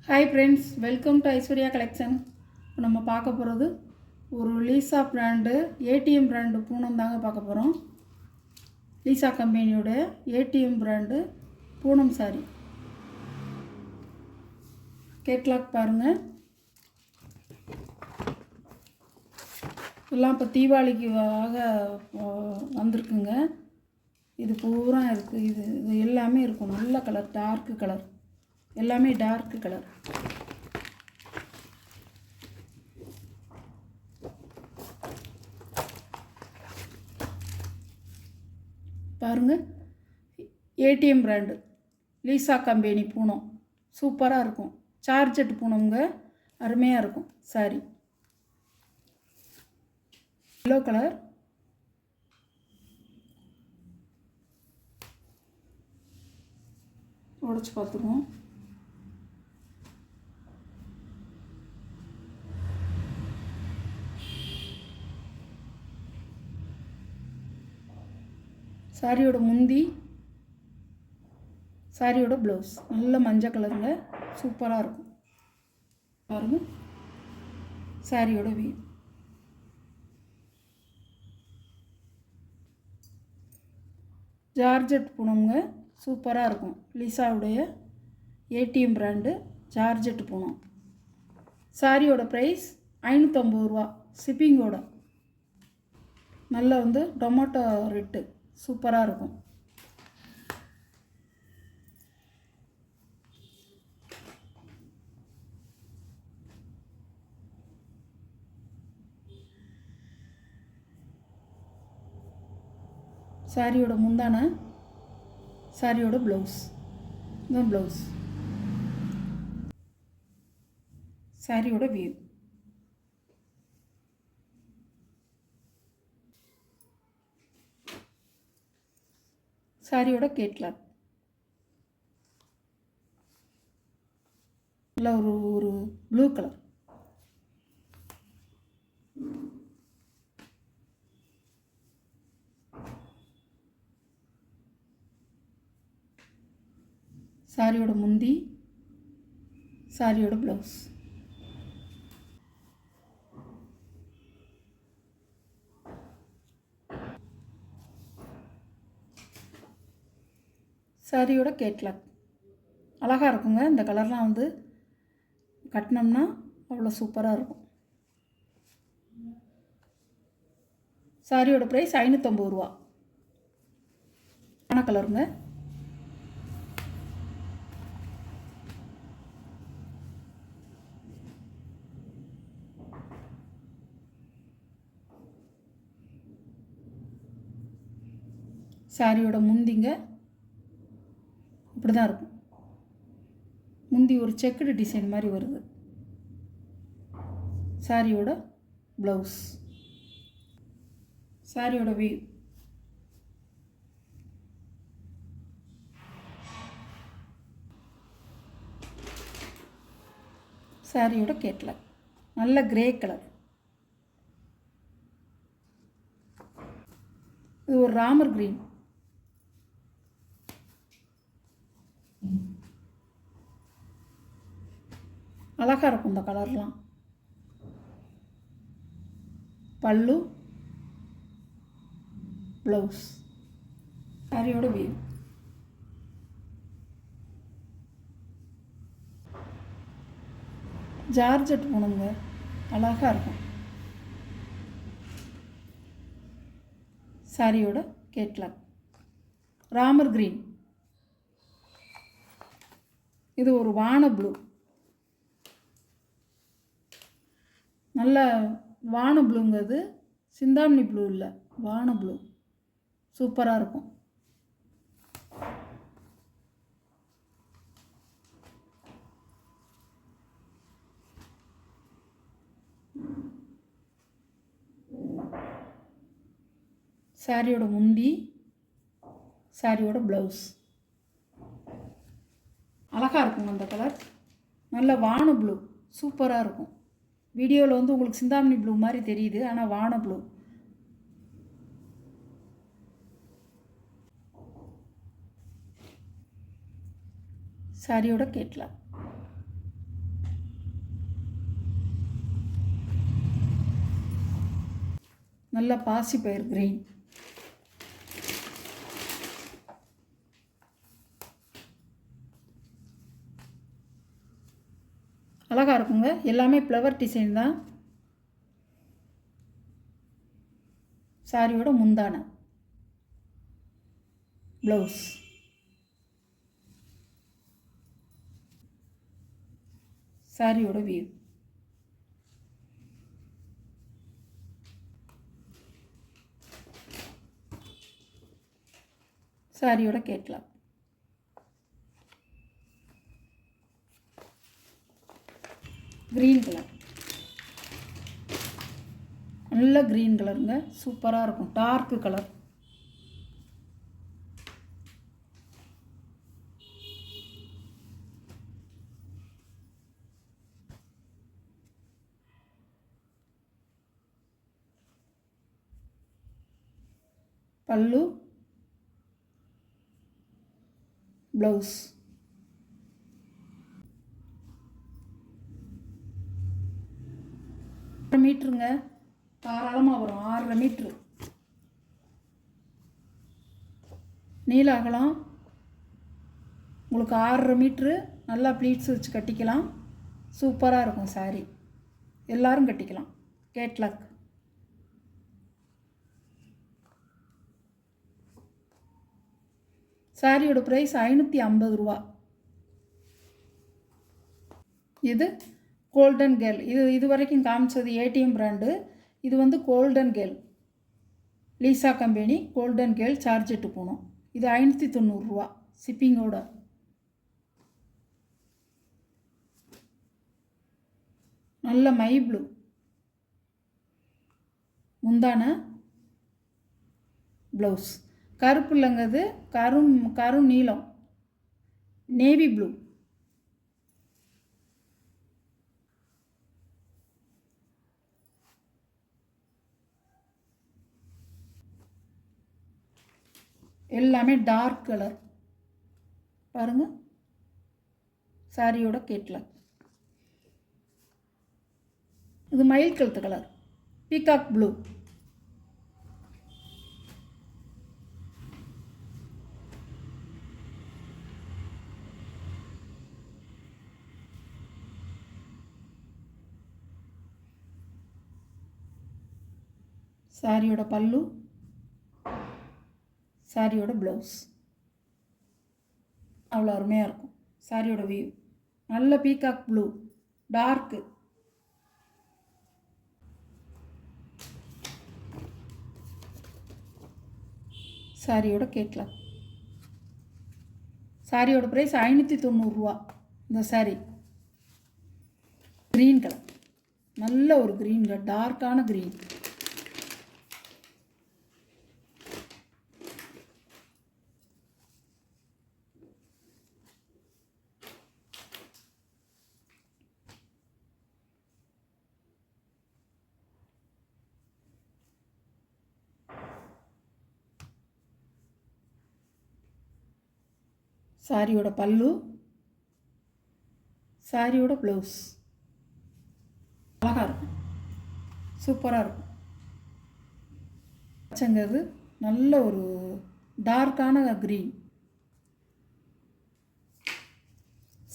Hi friends, welcome to Aishwarya collection. இப்போ நம்ம பார்க்க போகிறது ஒரு Lisa brand ATM brand Poonam தாங்க பார்க்க போகிறோம். லீசா கம்பெனியோட ATM brand Poonam sorry catalogue பாருங்கள். எல்லாம் இப்போ தீபாவளிக்கு வந்திருக்குங்க. இது பூரா இருக்குது. இது எல்லாமே இருக்கும். நல்ல கலர், டார்க்கு கலர், எல்லாமே டார்க்கு கலர். பாருங்கள், ATM brand Lisa company Poonam சூப்பராக இருக்கும். சார்ஜெட் பூனம்ங்க, அருமையாக இருக்கும் சாரி. எல்லோ கலர், உடைச்சு பார்த்துருவோம். சாரியோட முந்தி, சாரியோட ப்ளவுஸ் நல்ல மஞ்சள் கலருங்க, சூப்பராக இருக்கும். பாருங்கள், சாரியோட வியூ. ஜார்ஜெட் பூனம்ங்க, சூப்பராக இருக்கும். லீசாவுடைய ஏடிஎம் பிராண்டு ஜார்ஜெட் பூனம். சாரியோட ப்ரைஸ் 550 ரூபா ஷிப்பிங்கோட. நல்ல டொமேட்டோ ரெட்டு சூப்பராக இருக்கும். சாரியோட முந்தான, சாரியோட ப்ளவுஸ், இந்த ப்ளவுஸ், சாரியோட வியூ. சாரியோட கேட்லாக் நல்ல ஒரு ப்ளூ கலர். சாரியோட முந்தி, சாரியோட ப்ளவுஸ். சாரியோட கேட்லாக் அழகாக இருக்குங்க. இந்த கலர்லாம் கட்டினோம்னா அவ்வளோ சூப்பராக இருக்கும். சாரியோட ப்ரைஸ் 550 ரூபா. ஆன கலருங்க. சாரியோட முந்திங்க இப்படி தான் இருக்கும். முந்தி ஒரு செக்குடு டிசைன் மாதிரி வருது. சாரியோட ப்ளவுஸ், சாரியோட வியூ. சாரியோட கேட்லாக் நல்ல கிரே கலர். இது ஒரு ராமர் கிரீன். அழகாக இருக்கும் இந்த கலர்லாம். பல்லு, ப்ளவுஸ், சாரியோட வியூ. ஜார்ஜெட் பூனம்ங்க, அழகாக இருக்கும். சாரியோட கேட்லாக் ராமர் கிரீன். இது ஒரு வான ப்ளூ, நல்ல வான ப்ளூங்கிறது. சிந்தாமணி ப்ளூ இல்லை, வான ப்ளூ சூப்பராக இருக்கும். சாரியோட முந்தி, சாரியோட ப்ளவுஸ் அழகாக இருக்குங்க. அந்த கலர் நல்ல வான ப்ளூ சூப்பராக இருக்கும். வீடியோவில் உங்களுக்கு சிந்தாமணி ப்ளூ மாதிரி தெரியுது, ஆனால் வான ப்ளூ. சாரியோட கேட்லாக் நல்ல பாசிப்பயிர் க்ரீன். அழகாக இருக்குங்க. எல்லாமே ஃப்ளவர் டிசைன் தான். சாரியோட முந்தான ப்ளவுஸ். சாரியோட வியூ. சாரியோட கேட்லாக். க்ரீன் கலர், நல்ல க்ரீன் கலருங்க. சூப்பராக இருக்கும். Dark colour. பல்லு, ப்ளவுஸ். மீட்டருங்க, தாராளமாக வரும். 6.5 மீட்ரு நீள அகலம். உங்களுக்கு 6.5 மீட்ரு. நல்லா ப்ளீட்ஸ் வச்சு கட்டிக்கலாம். சூப்பராக இருக்கும் சாரி. எல்லோரும் கட்டிக்கலாம். கேட்லாக். சாரியோட ப்ரைஸ் 550 ரூபா. இது கோல்டன் கேர்ள். இது வரைக்கும் காமிச்சது ஏடிஎம் பிராண்டு. இது வந்து Golden Girl, Lisa company Golden Girl சார்ஜெட்டு போகணும். இது 590 ரூபா ஷிப்பிங்கோட. நல்ல மை ப்ளூ முந்தான ப்ளவுஸ். கருப்பு இல்லைங்கிறது, கரும் நீலம், நேவி ப்ளூ. எல்லாமே டார்க் கலர் பாருங்கள். சாரியோட கேட்லாக். இது மயில் கழுத்து கலர், பீகாக் ப்ளூ. சாரியோட பல்லு, சாரியோட ப்ளவுஸ். அவ்வளோ அருமையாக இருக்கும். சாரியோட வியூ நல்ல பீகாக் ப்ளூ, டார்க்கு. சாரியோட கேட்லாக். சாரியோட ப்ரைஸ் 590 ரூபா. இந்த சாரி க்ரீன் கலர், நல்ல ஒரு க்ரீன் கலர், டார்க்கான க்ரீன். சாரியோட பல்லு, சாரியோட ப்ளவுஸ். அழகாக இருக்கும். சூப்பராக இருக்கும். பச்சைங்கிறது நல்ல ஒரு டார்க்கான க்ரீன்.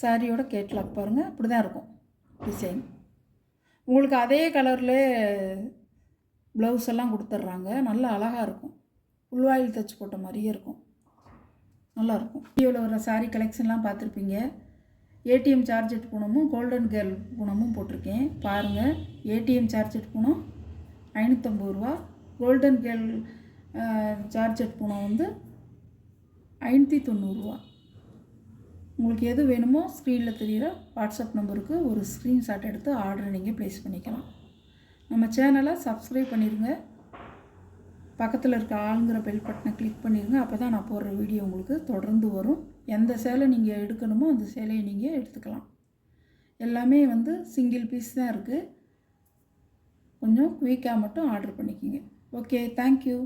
சாரியோட கேட்லாக் பாருங்கள். அப்படி தான் இருக்கும் டிசைன். உங்களுக்கு அதே கலரில் ப்ளவுஸ் எல்லாம் கொடுத்துட்றாங்க. நல்லா அழகாக இருக்கும். உள்வாயில் தைச்சி போட்ட மாதிரியே இருக்கும். நல்லாயிருக்கும். வீடியோவில் வர சாரீ கலெக்ஷன்லாம் பார்த்துருப்பீங்க. ஏடிஎம் சார்ஜெட் பூனமும் கோல்டன் கேர்ள் பூனமும் போட்டிருக்கேன் பாருங்கள். ஏடிஎம் சார்ஜெட் பூனம் 550 ரூபா. கோல்டன் கேர்ள் சார்ஜெட் பூனம் வந்து 590 ரூபா. உங்களுக்கு எது வேணுமோ ஸ்க்ரீனில் தெரிகிற வாட்ஸ்அப் நம்பருக்கு ஒரு ஸ்க்ரீன்ஷாட் எடுத்து ஆர்டரை நீங்கள் ப்ளேஸ் பண்ணிக்கலாம். நம்ம சேனலை சப்ஸ்கிரைப் பண்ணிடுங்க. பக்கத்தில் இருக்க ஆளுங்கிற பெல் பட்டனை கிளிக் பண்ணிடுங்க. அப்போ தான் நான் போடுற வீடியோ உங்களுக்கு தொடர்ந்து வரும். எந்த சேலை நீங்கள் எடுக்கணுமோ அந்த சேலையை நீங்கள் எடுத்துக்கலாம். எல்லாமே வந்து சிங்கிள் பீஸ் தான் இருக்குது. கொஞ்சம் குயிக்காக மட்டும் ஆர்டர் பண்ணிக்கிங்க. Okay, thank you.